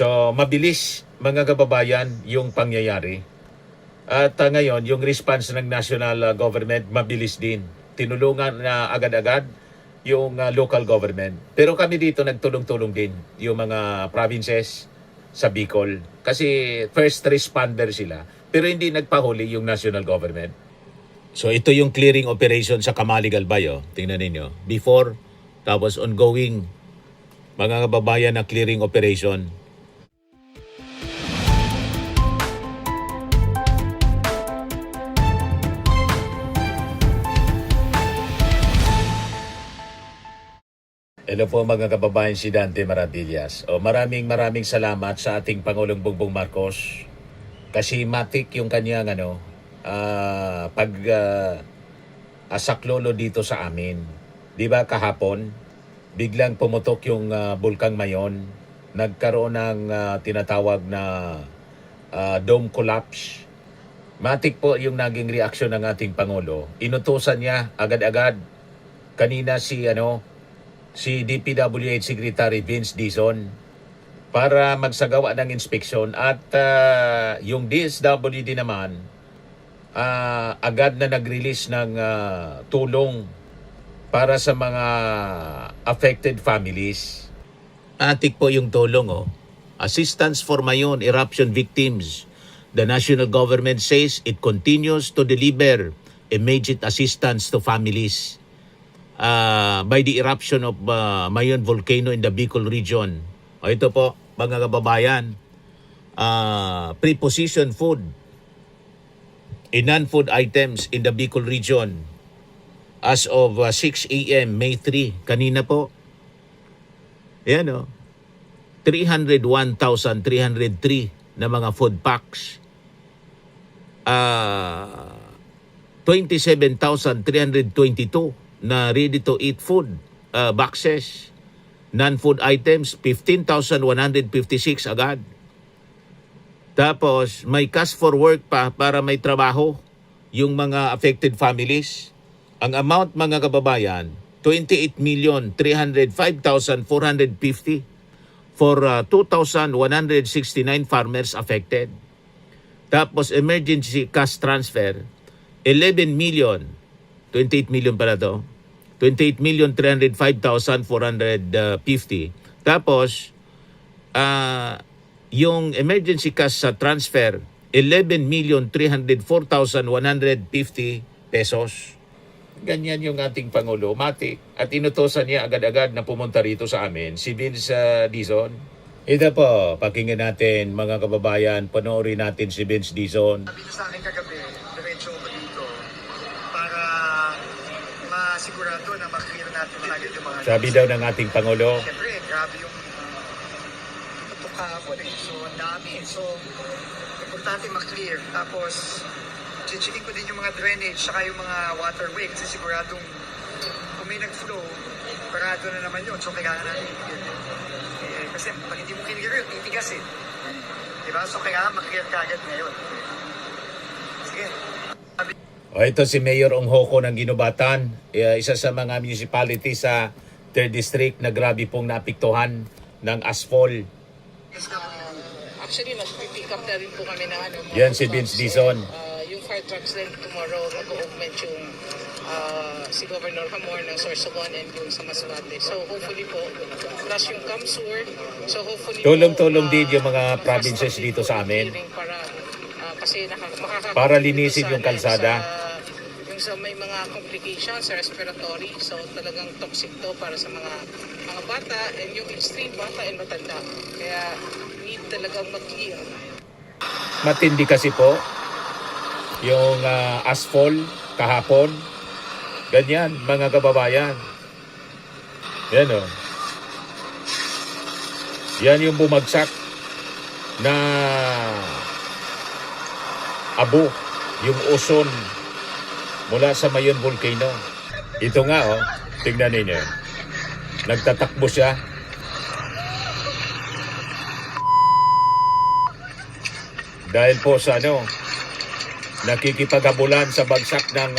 So, mabilis mga kababayan yung pangyayari. At ngayon, yung response ng national government, mabilis din. Tinulungan na agad-agad yung local government. Pero kami dito nagtulong-tulong din yung mga provinces sa Bicol. Kasi first responder sila. Pero hindi nagpahuli yung national government. So ito yung clearing operation sa Camali Galbay. Tingnan ninyo. Before, tapos ongoing mga kababayan na clearing operation. Hello po mga kababayan, si Dante Maravillas. Maraming salamat sa ating Pangulong Bongbong Marcos kasi matik yung kanyang asaklolo dito sa amin. 'Di ba kahapon biglang pumutok yung Bulkang Mayon, nagkaroon ng tinatawag na dome collapse. Matik po yung naging reaksyon ng ating Pangulo. Inutusan niya agad-agad kanina si DPWH Secretary Vince Dizon para magsagawa ng inspeksyon at yung DSWD naman agad na nag-release ng tulong para sa mga affected families. Atik po yung tulong. Assistance for Mayon eruption victims. The national government says it continues to deliver immediate assistance to families by the eruption of Mayon volcano in the Bicol region. Ito po, mga kababayan, preposition food and non-food items in the Bicol region as of 6 a.m. May 3. Kanina po, yan 301,303 na mga food packs. 27,322 na ready-to-eat food boxes. Non-food items, 15,156 agad. Tapos, may cash for work pa para may trabaho yung mga affected families. Ang amount, mga kababayan, 28,305,450 for 2,169 farmers affected. Tapos, emergency cash transfer, 11 million, 28 million pala to. 28,305,450. Tapos, yung emergency cash sa transfer, 11,304,150 pesos. Ganyan yung ating Pangulo, matik. At inutosan niya agad-agad na pumunta rito sa amin, si Vince Dizon. Ito po, pakinggan natin mga kababayan, panoorin natin si Vince Dizon. Sabi sa akin kagabi, diretso ko dito para masigurado na makikita natin agad yung mga... Sabi daw ng ating Pangulo. Siyempre, grabe yung tuka ako So, ang dami. So, importante maklear. Tapos, chichikin ko din yung mga drainage saka yung mga waterway kasi siguradong kung may nag-flow, parado na naman yun. So, kailangan natin kasi pag hindi mo kinigil yun, titigas Diba? So, kailangan maklear ka agad ngayon. Sige. Ito si Mayor Onghoko ng Ginubatan, isa sa mga municipality sa 3rd District na grabe pong naapektuhan ng asphalt. Actually, mag-pick up na rin po kami ng Yan si Vince Dizon. Yung fire trucks din tomorrow, mag-augment yung si Governor Hamor ng Sorsogon and yung sa Masbate. So hopefully po, plus yung Kamsur, so hopefully tulong-tulong din yung mga provinces dito sa amin. Kasi para linisin yung kalsada. Yung sa may mga complications sa respiratory, so talagang toxic to para sa mga bata and yung extreme bata and matanda. Kaya need talagang mag-clear. Matindi kasi po yung asphalt kahapon. Ganyan, mga kababayan. Yan Yan yung bumagsak na abo, yung oson mula sa Mayon volcano. Ito nga tingnan ninyo. Nagtatakbo siya. Dahil po sa nakikipaghabulan sa bagsak ng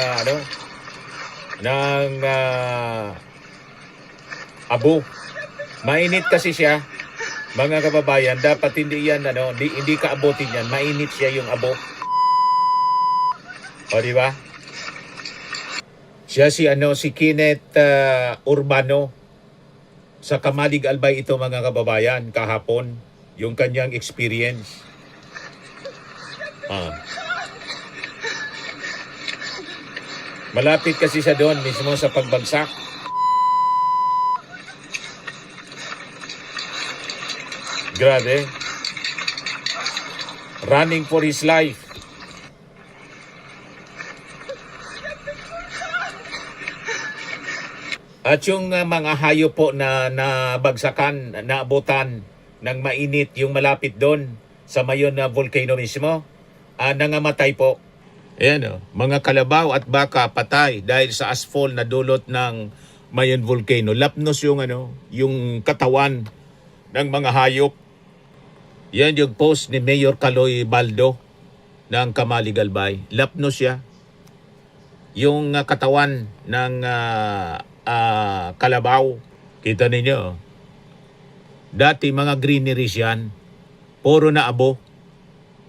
abo. Mainit kasi siya. Mga kababayan, dapat hindi yan, hindi kaabotin yan. Mainit siya yung abo. O, di ba? Siya si Kenneth Urbano sa Kamalig Albay ito, mga kababayan, kahapon, yung kanyang experience. Malapit kasi siya doon mismo sa pagbagsak. Grabe. Running for his life. At yung mga hayop po na nabagsakan, naabutan ng mainit, yung malapit doon sa Mayon na volcano mismo, nangamatay po. Ayan, mga kalabaw at baka patay dahil sa asphalt na dulot ng Mayon volcano. Lapnos yung yung katawan ng mga hayop. Yan yung post ni Mayor Kaloy Baldo ng Kamalig Albay. Lapnos siya. Yung katawan ng kalabaw. Kita ninyo. Dati mga greeneries yan. Puro na abo.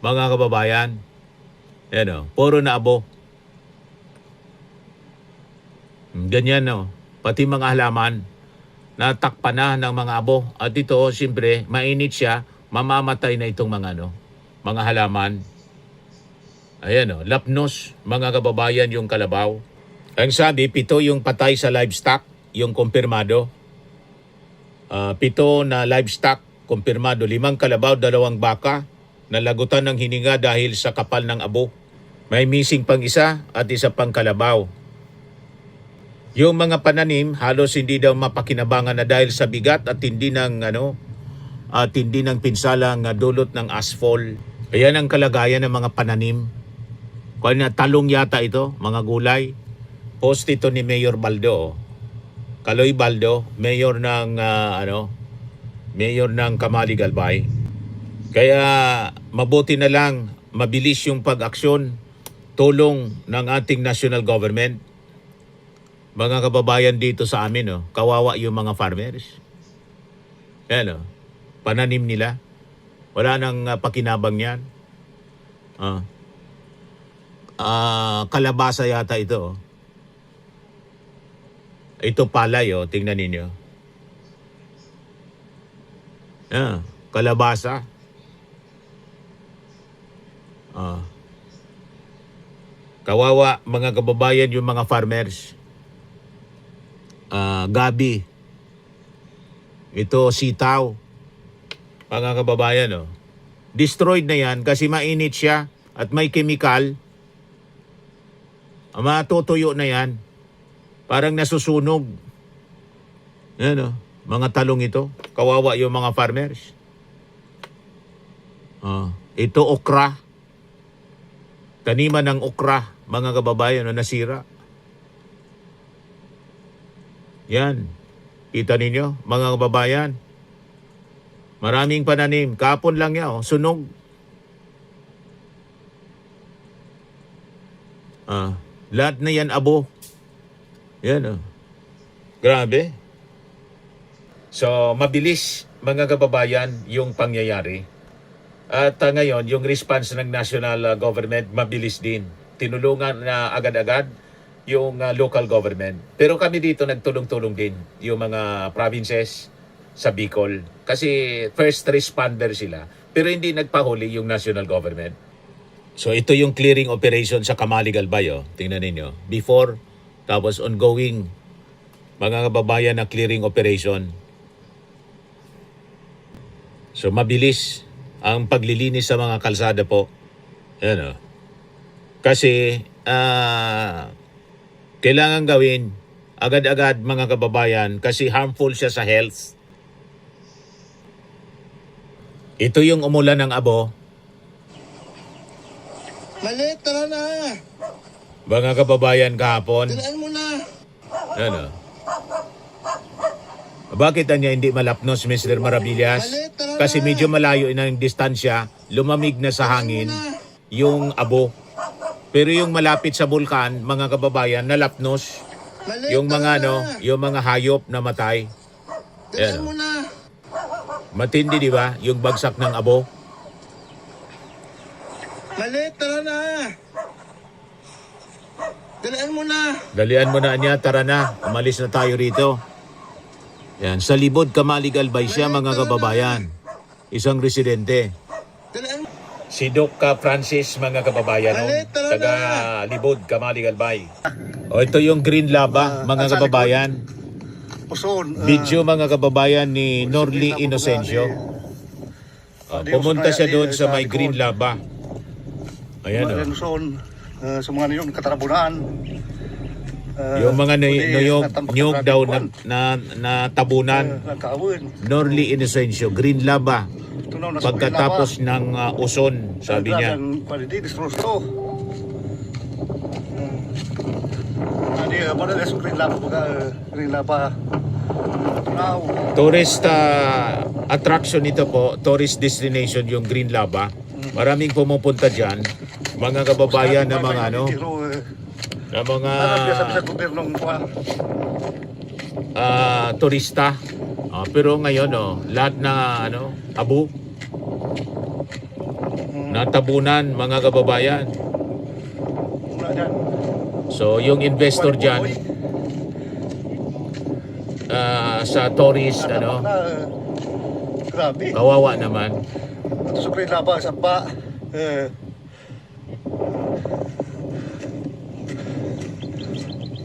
Mga kababayan. Yan puro na abo. Ganyan pati mga halaman. Natakpan na ng mga abo. At ito, siyempre, mainit siya. Mamamatay na itong mga halaman. Ayan lapnos, mga kababayan, yung kalabaw. Ang sabi, 7 yung patay sa livestock, yung kumpirmado. 7 na livestock, kumpirmado. 5 kalabaw, 2 baka, nalagutan ng hininga dahil sa kapal ng abo. May missing pang isa at isa pang kalabaw. Yung mga pananim, halos hindi daw mapakinabangan na dahil sa bigat at hindi ng pinsalang dulot ng asphalt. Ayan ang kalagayan ng mga pananim. Kung talong yata ito, mga gulay. Post ito ni Mayor Baldo. Kaloy Baldo, mayor ng mayor ng Kamalig Albay. Kaya mabuti na lang mabilis yung pag-aksyon, tulong ng ating national government. Mga kababayan dito sa amin, kawawa yung mga farmers. Ayan, pananim nila. Wala nang pakinabang yan. Kalabasa yata ito. Ito palay, tingnan ninyo. Kalabasa. Kawawa mga kababayan yung mga farmers. Gabi. Ito sitaw. Mga kababayan, destroyed na yan kasi mainit siya at may chemical. Matutuyo na yan. Parang nasusunog. Yan, mga talong ito. Kawawa yung mga farmers. Ito okra. Taniman ng okra, mga kababayan, nasira. Yan. Kita ninyo, mga kababayan. Maraming pananim. Kapon lang yan, sunog. Lahat na yan abo. Yan, grabe. So, mabilis, mga kababayan, yung pangyayari. At ngayon, yung response ng national government, mabilis din. Tinulungan na agad-agad yung local government. Pero kami dito nagtulong-tulong din, yung mga provinces sa Bicol. Kasi first responder sila. Pero hindi nagpahuli yung national government. So ito yung clearing operation sa Kamalig Albay. Tingnan ninyo. Before, tapos ongoing, mga kababayan, na clearing operation. So mabilis ang paglilinis sa mga kalsada po. Yan Kasi kailangan gawin agad-agad, mga kababayan, kasi harmful siya sa health. Ito yung umulan ng abo. Mali, tara na. Mga kababayan, kahapon. Tilaan mo na. Ano? Bakit niya hindi malapnos, Mr. Maravillas? Kasi medyo malayo na yung distansya, lumamig na sa hangin yung abo. Pero yung malapit sa bulkan, mga kababayan, nalapnos. Yung mga yung mga hayop na matay. Tilaan mo na. Matindi, di ba? Yung bagsak ng abo. Malit, tara na. Dalaan mo na. Dalian mo na niya, tara na. Umalis na tayo rito. Yan, sa Libod, Kamalig Albay siya, mga kababayan. Isang residente. Dalaan mo. Si Doc Francis, mga kababayan, no? Malit, tara Taga Libod, Kamalig Albay. O, ito yung Green Lava, mga kababayan. Uson. Video, mga kababayan, ni Norly Inocencio. Pumunta siya doon sa may Green Lava. Ayan, o. Uson. Sa mga niyon, katarabunan. Yung mga niyog daw na tabunan. Nagkaawin. Norly Inocencio, Green Lava. Pagkatapos ng uson, sabi niya. Quality, disrosto. Hindi, wala na sa Green Lava. Green Lava. Tourist attraction ito po, tourist destination yung Green Lava. Maraming pumupunta dyan. Mga kababayan na mga ano, na mga turista. Pero ngayon, lahat na ano, abo. Natabunan, mga kababayan. So, yung investor dyan, sa tourist, ano, grabe. kawawa naman. Ito sa Green Lava, Sapa.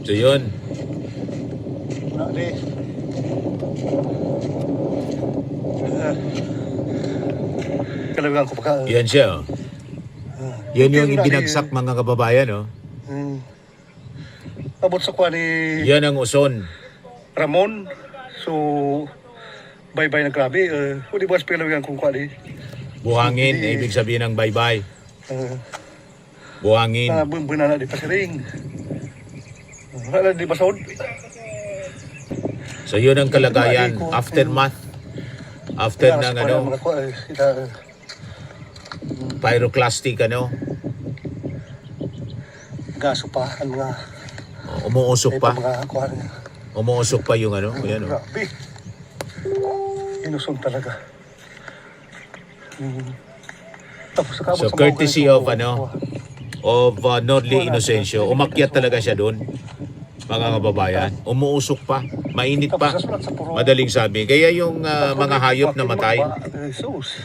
So, yun. Nani. Kalawigan ko pa. Yan siya, oh. Yan yung ibinagsak, mga kababayan, oh. Abot sa kuha ni Yan ang uson. Ramon. So, bye-bye na grabe. Hindi ba sa kalawigan kong kuha ni? Buhangin, ibig sabihin ng bye-bye. Buhangin. Bumbunan na di pasiring. Wala di basod. So, yun ang kalagayan. Aftermath. After ng ano, pyroclastic, ano, gaso pa ang mga umuusok pa. mga kuha niya. Umuusok pa yung ano. Ayan, oh. Grabe. Inusong talaga. Tapos nakabot So, sa courtesy mga of ano, of Norly Inocencio, umakyat talaga siya doon, mga kababayan. Umuusok pa, mainit pa, madaling sabi. Kaya yung mga hayop na matay, Jesus.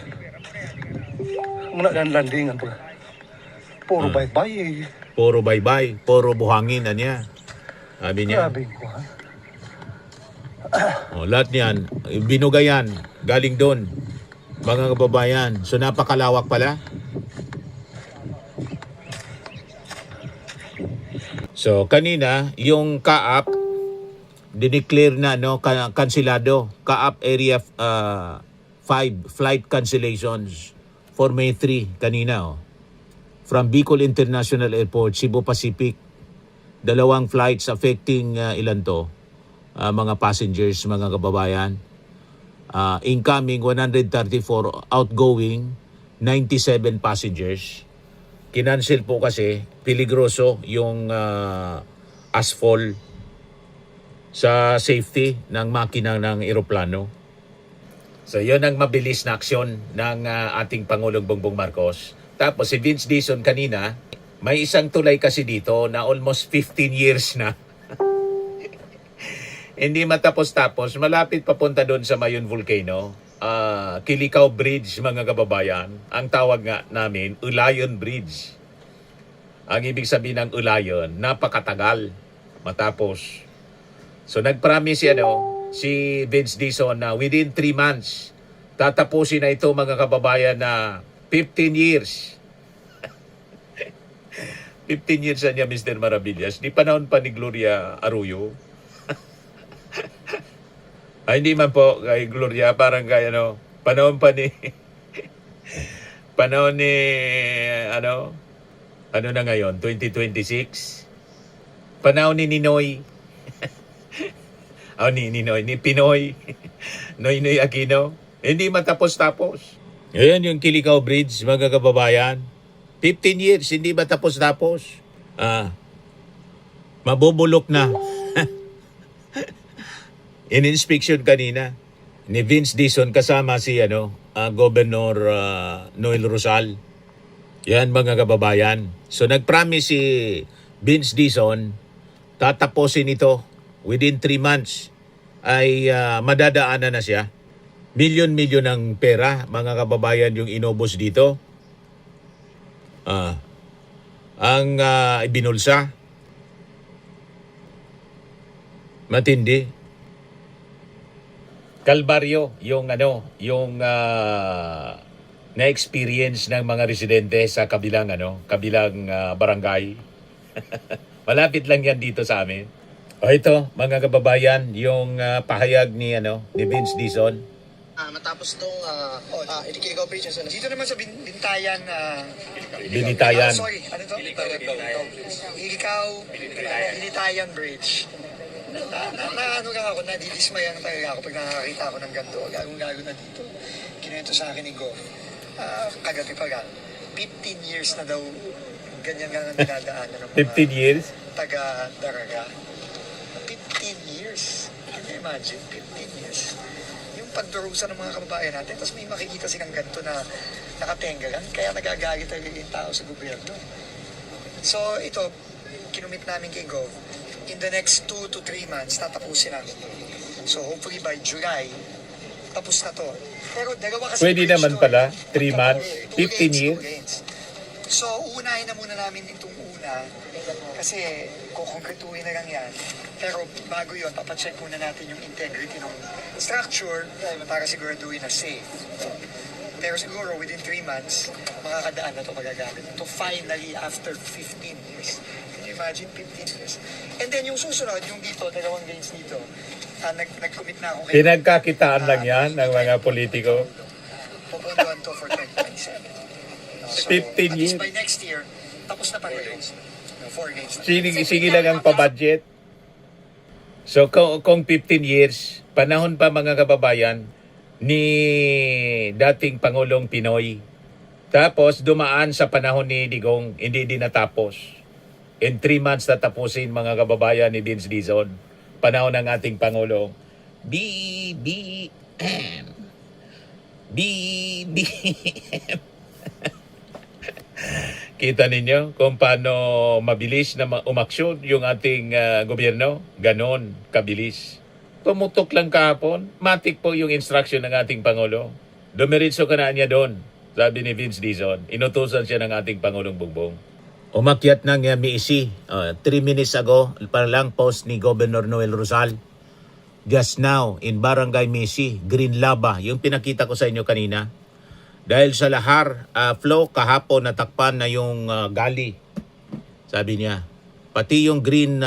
Muna dan landingan pa. Puro bye-bye. puro bye-bye, puro buhangin na niya. Sabi niya, Grabe ko ha. lahat niyan, binugayan, galing doon, mga kababayan. So, napakalawak pala. So, kanina, yung Kaap, dineclare na, no, kansilado. Kaap Area 5, flight cancellations for May 3, kanina, oh. From Bicol International Airport, Cebu Pacific, 2 flights affecting ilan to? Mga passengers, mga kababayan. Incoming 134, outgoing 97 passengers. Kinancel po kasi peligroso yung asphalt sa safety ng makina ng eroplano. So yun ang mabilis na aksyon ng ating Pangulong Bongbong Marcos. Tapos si Vince Dizon kanina, may isang tulay kasi dito na almost 15 years na. Hindi matapos-tapos, malapit papunta doon sa Mayon Volcano. Kilikaw Bridge, mga kababayan. Ang tawag nga namin, Ulayon Bridge. Ang ibig sabihin ng Ulayon, napakatagal matapos. So nag-promise si Vince Dizon na within 3 months, tatapusin na ito, mga kababayan, na 15 years. 15 years na niya, Mr. Maravillas. Di panahon pa ni Gloria Arroyo. Ay, hindi man po kay Gloria, parang kay panahon pa ni panahon ni ano na ngayon, 2026. Panahon ni Ninoy. ni Ninoy, ni Pinoy. Noynoy Aquino. Hindi matapos-tapos. Ayan yung Kilikaw Bridge, mga kababayan. 15 years, hindi matapos-tapos. Mabubulok na. In-inspection kanina. ni Vince Dizon kasama si Governor Noel Rosal. Yan mga kababayan. So nag-promise si Vince Dizon tatapusin ito within 3 months ay madadaanan na siya. Milyon-milyon ng pera mga kababayan yung inubos dito. Ang ibinulsa. Matindi. Kalbaryo yung na-experience ng mga residente sa kabilang barangay. Malapit lang yan dito sa amin. O ito, mga kababayan, yung pahayag ni Vince Dizon. Matapos itong Ilikigaw Bridge, Dito naman sa Bintayan, Binitayan. sorry, ano to? Binitayan Bridge. Ano lang ako, nadidismayan talaga ako pag nakakita ako ng ganito. Gagong-gago na dito. Kinuwento sa akin ni Go. Kagabi pa lang. 15 years na daw ganyan nga ang dinadaanan ng mga 15 years? taga-Daraga. 15 years. Can you imagine? 15 years. Yung pagdurusa ng mga kababayan natin, tapos may makikita silang ganito na nakatengalan, kaya nagagalit talaga yung tao sa gobyerno. So ito, kinumit namin kay Gov, in the next 2 to 3 months, tatapusin namin. So hopefully by July, tapos na to. Pero dalawa kasi Pwede bridge naman to, pala, 3 Tatlo, months, 2 15 lanes, years. 2 lanes. So unahin na muna namin itong una, kasi kukonkretuhin na lang yan. Pero bago yun, papacheck muna natin yung integrity ng structure para siguraduhin na safe. Pero siguro within 3 months, makakadaan na ito magagamit. Ito finally after 15 years. Can you imagine 15 years? And then yung susunod, yung dito, dalawang lanes dito, nag-commit na ako kayo. Pinagkakitaan lang yan ng mga politiko. Pupunduan to for 2027. 15 at least years. by next year, tapos na pareho. 4 lanes na. Sige lang ang pabudget. So kung 15 years, panahon pa mga kababayan ni dating Pangulong Pinoy. Tapos dumaan sa panahon ni Digong, hindi din natapos. In 3 months tatapusin mga kababayan ni Vince Dizon. Panahon ng ating Pangulong. BBM. BBM. Kita ninyo kung paano mabilis na umaksyon yung ating gobyerno. Ganon kabilis. Pumutok lang kahapon, matik po yung instruction ng ating Pangulo. Dumiritso ka na niya doon, sabi ni Vince Dizon. Inutusan siya ng ating Pangulong Bongbong. Umakyat ng Miisi. 3 minutes ago, para lang post ni Governor Noel Rosal. Just now, in Barangay Miisi, Green Laba, yung pinakita ko sa inyo kanina. Dahil sa lahar flow, kahapon natakpan na yung gali. Sabi niya, pati yung green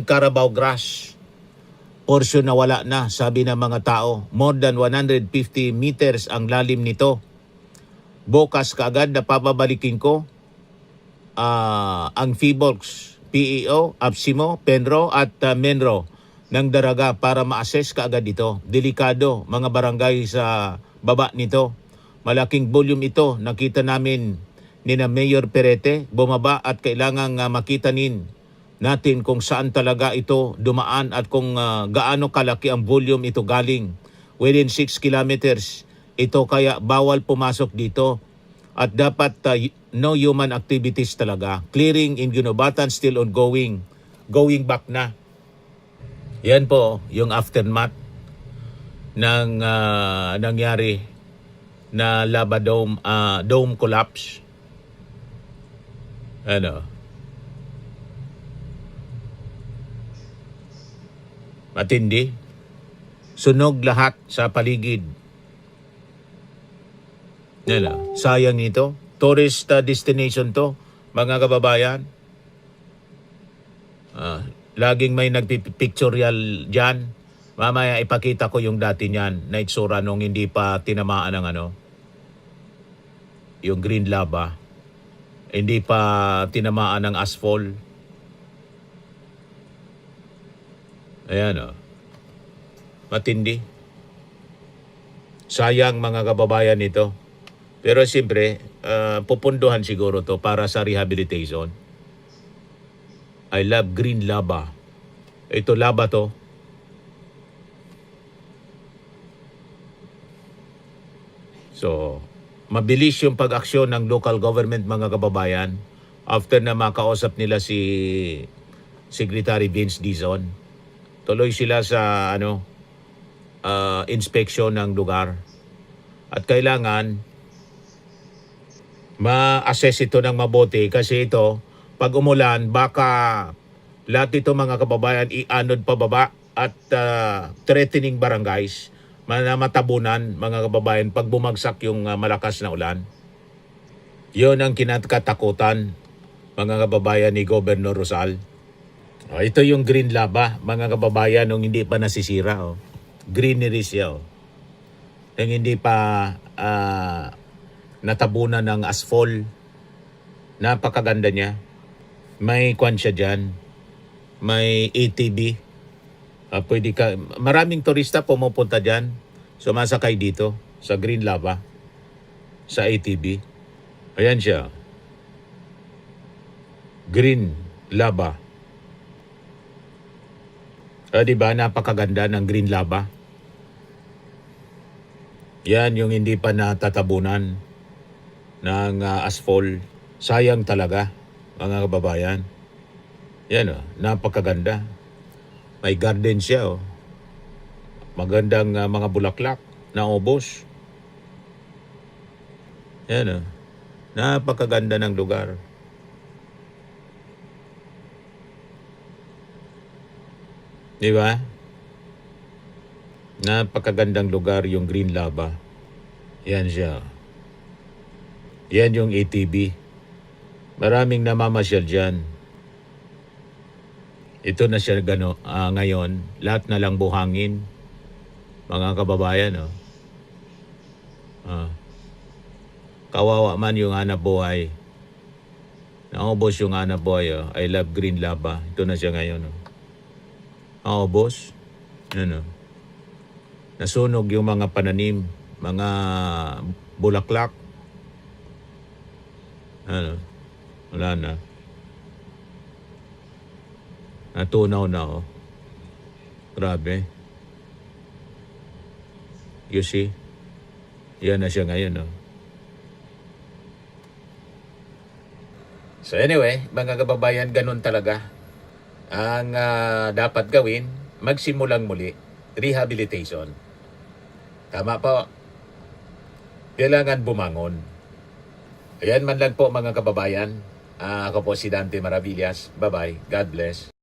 Carabao grass portion na wala na, sabi ng mga tao. More than 150 meters ang lalim nito. Bukas kaagad na papabalikin ko ang FIBOLX, PEO, APSIMO, PENRO at Menro ng Daraga para ma-assess kaagad ito. Delikado mga barangay sa baba nito. Malaking volume ito. Nakita namin ni na Mayor Perete bumaba at kailangang makita natin kung saan talaga ito dumaan at kung gaano kalaki ang volume ito galing. Within 6 kilometers ito, kaya bawal pumasok dito at dapat no human activities talaga. Clearing in Ginobatan still ongoing. Going back na. Yan po yung aftermath ng nangyari na lava dome collapse. Matindi. Sunog lahat sa paligid. Sayang nito. Tourist destination to, mga kababayan. Laging may nagpipictorial dyan. Mamaya ipakita ko yung dati niyan na itsura nung hindi pa tinamaan ng yung green lava. Hindi pa tinamaan ng asphalt. Ayan Matindi. Sayang mga kababayan nito. Pero siyempre, pupunduhan siguro to para sa rehabilitation. I love green lava. Ito lava to. So, mabilis yung pag-aksyon ng local government, mga kababayan, after na makausap nila si Secretary Vince Dizon. Tuloy sila sa inspection ng lugar. At kailangan ma-assess ito ng mabuti kasi ito, pag umulan, baka lahat ito, mga kababayan, ianod pababa at threatening barangays na matabunan, mga kababayan, pag bumagsak yung malakas na ulan. Yun ang kinakatakutan, mga kababayan, ni Governor Rosal. Ito yung green lava, mga kababayan, nung hindi pa nasisira. Greenery siya. Nung hindi pa natabunan ng asphalt. Napakaganda niya. May kwan siya dyan. May ATV. Pwede ka, maraming turista pumupunta dyan. Sumasakay dito sa green lava. Sa ATV. Ayan siya. Green lava. Diba, napakaganda ng green lava. Yan yung hindi pa natatabunan ng asphalt. Sayang talaga, mga kababayan. Yan napakaganda. May garden siya. Magandang mga bulaklak na ubos. Yan napakaganda ng lugar. Di ba? Napakagandang lugar yung green lava. Yan siya. Yan yung ATV. Maraming namamasyal dyan. Ito na siya ngayon. Lahat na lang buhangin. Mga kababayan. Kawawa man yung hanap buhay. Naubos yung hanap buhay. I love green lava. Ito na siya ngayon. Boss. Nasunog yung mga pananim, mga bulaklak. Wala na. Natunaw na. Grabe. You see? Yan na siya ngayon. So anyway, mga kababayan, ganun talaga. Ang dapat gawin, magsimulang muli, rehabilitation. Tama po. Kailangan bumangon. Ayan man lang po, mga kababayan. Ako po si Dante Maravillas. Bye-bye. God bless.